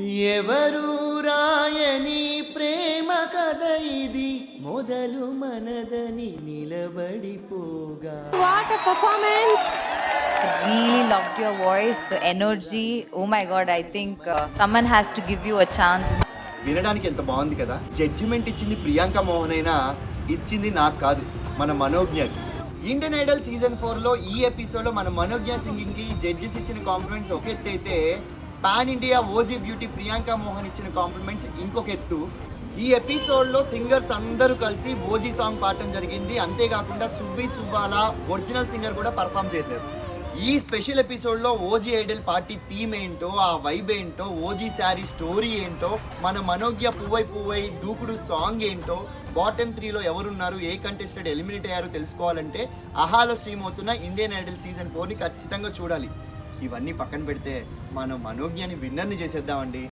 ఎవరు రాయని ప్రేమ కథ ఇది మొదలు మనదని నిలబడిపోగా. What a performance! Really loved your voice, the energy. Oh my god, I think someone has to give you a chance. వినడానికి ఎంత బాగుంది కదా. జడ్జిమెంట్ ఇచ్చింది ప్రియాంక మోహన్ అయినా ఇచ్చింది నాకు కాదు, మన మనోజ్ఞకి. ఇండియన్ ఐడల్ సీజన్ 4లో ఈ ఎపిసోడ్లో మన మనోజ్ఞ సింగింగ్ కి జడ్జెస్ ఇచ్చిన కాంప్లిమెంట్స్ ఒక ఎత్తు అయితే pan India OG beauty Priyanka Mohan ఇచ్చిన కాంప్లిమెంట్స్ ఇంకొక ఎత్తు. ఈ ఎపిసోడ్లో సింగర్స్ అందరూ కలిసి ఓజీ సాంగ్ పాడటం జరిగింది. అంతేకాకుండా సుబ్బి సుబ్బాల ఒరిజినల్ సింగర్ కూడా పర్ఫామ్ చేశారు. ఈ స్పెషల్ ఎపిసోడ్లో ఓజీ ఐడల్ పార్టీ థీమ్ ఏంటో, ఆ వైబ్ ఏంటో, ఓజీ శారీ స్టోరీ ఏంటో, మన మనోజ్ఞ పువ్వై పువ్వై దూకుడు సాంగ్ ఏంటో, బాటమ్ 3లో ఎవరున్నారు, ఏ కంటెస్టెంట్ ఎలిమినేట్ అయ్యారో తెలుసుకోవాలంటే అహాలో స్ట్రీమ్ అవుతున్న ఇండియన్ ఐడల్ సీజన్ 4ని ఖచ్చితంగా చూడాలి. ఇవన్నీ పక్కన పెడితే మనం మనోజ్ఞని విన్నర్ని చేసేద్దామండి.